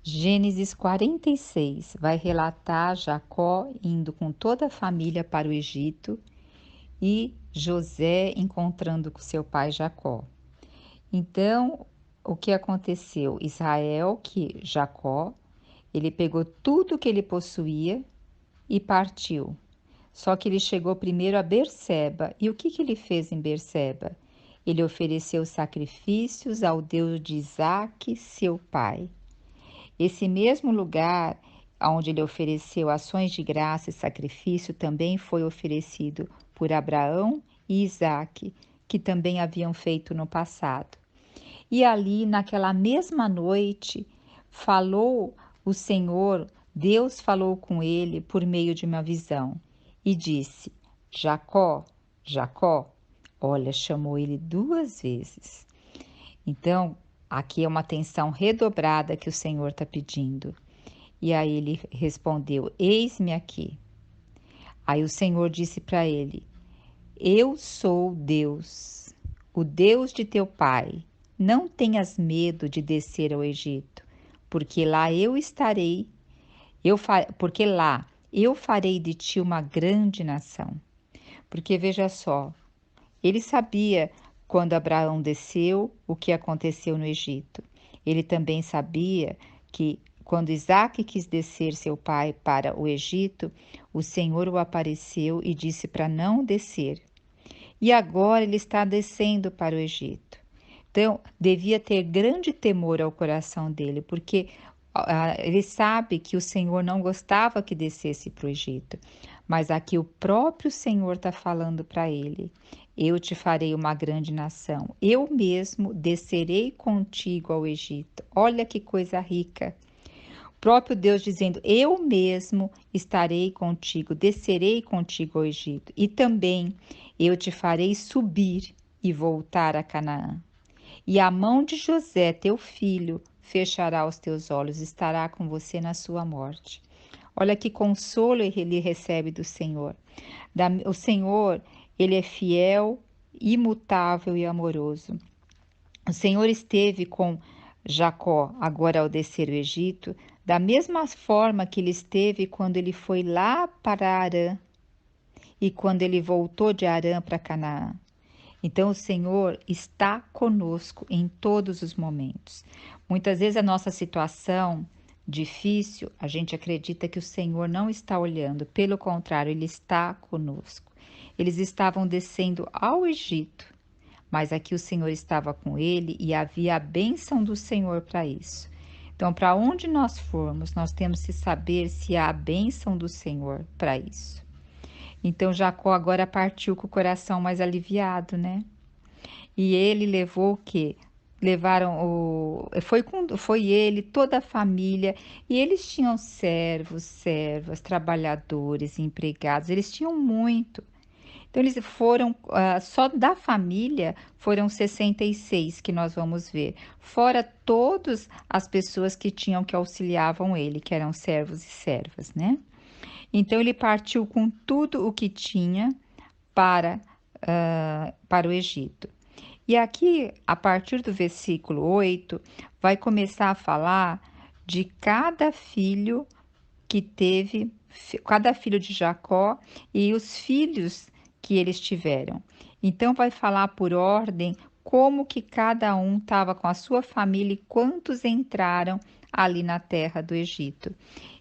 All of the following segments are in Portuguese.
Gênesis 46 vai relatar Jacó indo com toda a família para o Egito e José encontrando com seu pai Jacó. Então, o que aconteceu? Israel, que Jacó, ele pegou tudo que ele possuía e partiu. Só que ele chegou primeiro a Berseba. E o que ele fez em Berseba? Ele ofereceu sacrifícios ao Deus de Isaque, seu pai. Esse mesmo lugar onde ele ofereceu ações de graça e sacrifício também foi oferecido por Abraão e Isaque, que também haviam feito no passado. E ali, naquela mesma noite, falou o Senhor, Deus falou com ele por meio de uma visão e disse: Jacó, Jacó. Olha, chamou ele duas vezes. Então, aqui é uma atenção redobrada que o Senhor está pedindo. E aí ele respondeu: Eis-me aqui. Aí o Senhor disse para ele: Eu sou Deus, o Deus de teu pai. Não tenhas medo de descer ao Egito, porque lá eu estarei, porque lá eu farei de ti uma grande nação. Porque veja só, ele sabia quando Abraão desceu o que aconteceu no Egito. Ele também sabia que quando Isaque quis descer seu pai para o Egito, o Senhor o apareceu e disse para não descer. E agora ele está descendo para o Egito. Então, devia ter grande temor ao coração dele, porque ele sabe que o Senhor não gostava que descesse para o Egito. Mas aqui o próprio Senhor está falando para ele: Eu te farei uma grande nação, eu mesmo descerei contigo ao Egito. Olha que coisa rica. O próprio Deus dizendo: Eu mesmo estarei contigo, descerei contigo ao Egito, e também eu te farei subir e voltar a Canaã. E a mão de José, teu filho, fechará os teus olhos, estará com você na sua morte. Olha que consolo ele recebe do Senhor. O Senhor, ele é fiel, imutável e amoroso. O Senhor esteve com Jacó agora ao descer o Egito, da mesma forma que ele esteve quando ele foi lá para Arã e quando ele voltou de Arã para Canaã. Então, o Senhor está conosco em todos os momentos. Muitas vezes a nossa situação difícil, a gente acredita que o Senhor não está olhando, pelo contrário, Ele está conosco. Eles estavam descendo ao Egito, mas aqui o Senhor estava com ele e havia a bênção do Senhor para isso. Então, para onde nós formos, nós temos que saber se há a bênção do Senhor para isso. Então Jacó agora partiu com o coração mais aliviado, né? E ele levou o quê? Foi ele, toda a família, e eles tinham servos, servas, trabalhadores, empregados, eles tinham muito. Então eles foram, só da família foram 66 que nós vamos ver, fora todas as pessoas que tinham que auxiliavam ele, que eram servos e servas, né? Então ele partiu com tudo o que tinha para, para o Egito. E aqui, a partir do versículo 8, vai começar a falar de cada filho que teve, cada filho de Jacó e os filhos que eles tiveram. Então vai falar por ordem como que cada um estava com a sua família e quantos entraram ali na terra do Egito.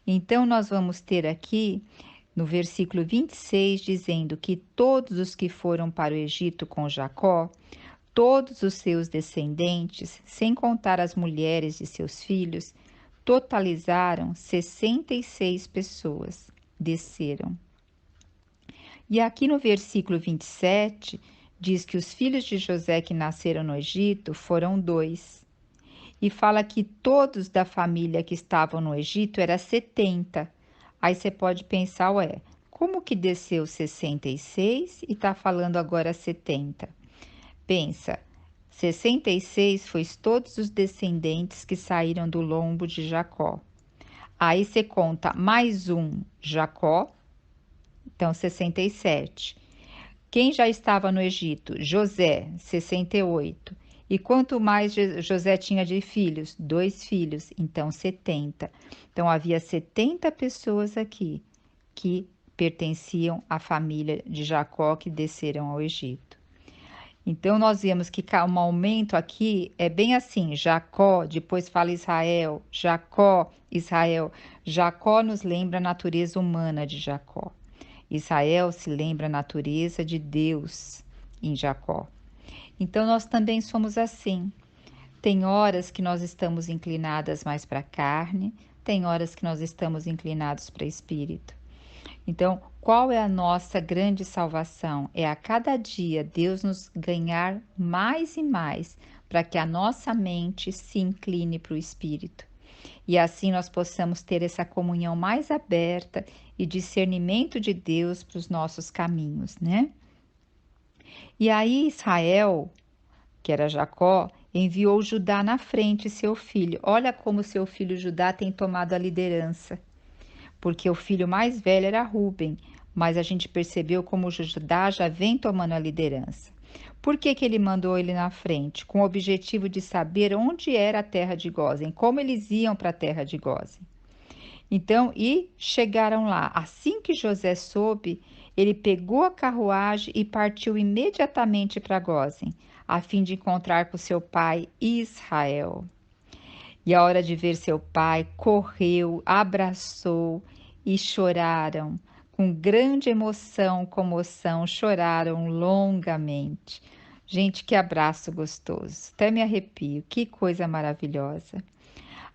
Então nós vamos ter aqui no versículo 26 dizendo que todos os que foram para o Egito com Jacó, todos os seus descendentes, sem contar as mulheres de seus filhos, totalizaram 66 pessoas, desceram. E aqui no versículo 27, diz que os filhos de José que nasceram no Egito foram 2. E fala que todos da família que estavam no Egito era 70. Aí você pode pensar, ué, como que desceu 66 e está falando agora 70? Pensa, 66 foi todos os descendentes que saíram do lombo de Jacó. Aí você conta mais um Jacó, então 67. Quem já estava no Egito? José, 68. E quanto mais José tinha de filhos? 2 filhos, então 70. Então havia 70 pessoas aqui que pertenciam à família de Jacó que desceram ao Egito. Então nós vemos que um aumento aqui é bem assim, Jacó, depois fala Israel, Jacó, Israel. Jacó nos lembra a natureza humana de Jacó. Israel se lembra a natureza de Deus em Jacó. Então nós também somos assim. Tem horas que nós estamos inclinadas mais para a carne, tem horas que nós estamos inclinados para o espírito. Então, qual é a nossa grande salvação? É a cada dia Deus nos ganhar mais e mais para que a nossa mente se incline para o espírito. E assim nós possamos ter essa comunhão mais aberta e discernimento de Deus para os nossos caminhos, né? E aí Israel, que era Jacó, enviou Judá na frente, seu filho. Olha como seu filho Judá tem tomado a liderança, porque o filho mais velho era Ruben, mas a gente percebeu como Judá já vem tomando a liderança. Por que que ele mandou ele na frente? Com o objetivo de saber onde era a terra de Gósen, como eles iam para a terra de Gósen. Então, e chegaram lá. Assim que José soube, ele pegou a carruagem e partiu imediatamente para Gósen, a fim de encontrar com seu pai Israel. E a hora de ver seu pai, correu, abraçou e choraram. Com grande emoção, comoção, choraram longamente. Gente, que abraço gostoso. Até me arrepio. Que coisa maravilhosa.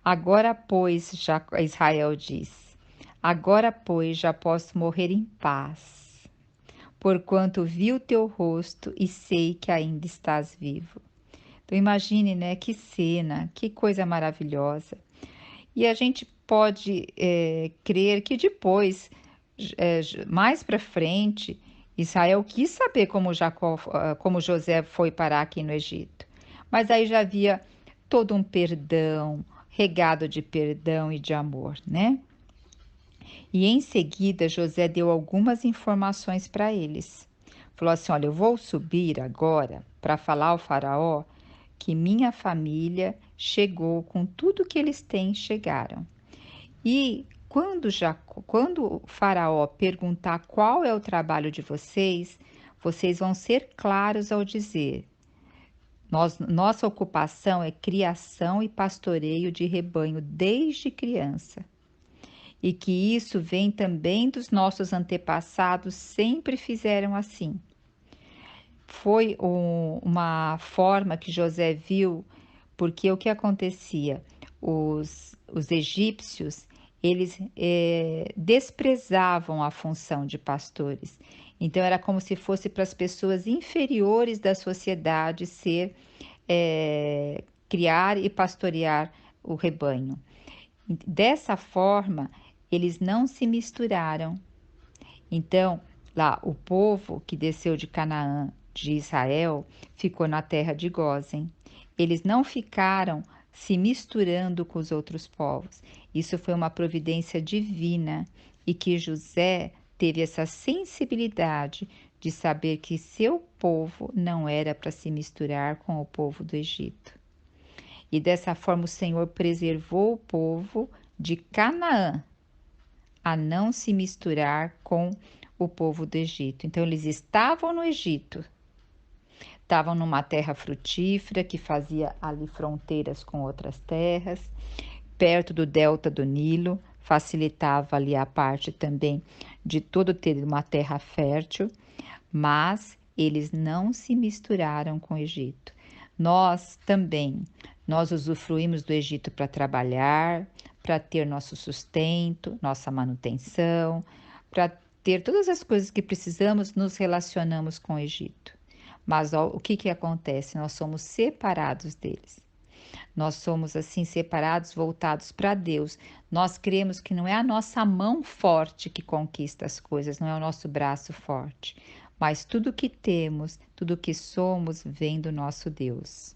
Agora, pois, já Israel diz: agora, pois, já posso morrer em paz, porquanto vi o teu rosto e sei que ainda estás vivo. Então imagine, né? Que cena, que coisa maravilhosa. E a gente pode crer que depois, mais para frente, Israel quis saber como Jacó, como José foi parar aqui no Egito. Mas aí já havia todo um perdão, regado de perdão e de amor, né? E em seguida José deu algumas informações para eles. Falou assim: olha, eu vou subir agora para falar ao faraó que minha família chegou com tudo que eles têm, chegaram. E quando o faraó perguntar qual é o trabalho de vocês, vocês vão ser claros ao dizer: nossa ocupação é criação e pastoreio de rebanho desde criança. E que isso vem também dos nossos antepassados, sempre fizeram assim. Foi uma forma que José viu, porque o que acontecia? Os egípcios, eles desprezavam a função de pastores. Então, era como se fosse para as pessoas inferiores da sociedade criar e pastorear o rebanho. Dessa forma, eles não se misturaram. Então, lá, o povo que desceu de Canaã, de Israel, ficou na terra de Gósen. Eles não ficaram se misturando com os outros povos. Isso foi uma providência divina e que José teve essa sensibilidade de saber que seu povo não era para se misturar com o povo do Egito. E dessa forma o Senhor preservou o povo de Canaã a não se misturar com o povo do Egito. Então eles estavam no Egito, estavam numa terra frutífera que fazia ali fronteiras com outras terras, perto do delta do Nilo, facilitava ali a parte também de todo ter uma terra fértil, mas eles não se misturaram com o Egito. Nós também, nós usufruímos do Egito para trabalhar, para ter nosso sustento, nossa manutenção, para ter todas as coisas que precisamos, nos relacionamos com o Egito. Mas o que acontece? Nós somos separados deles. Nós somos assim separados, voltados para Deus. Nós cremos que não é a nossa mão forte que conquista as coisas, não é o nosso braço forte, mas tudo que temos, tudo que somos vem do nosso Deus.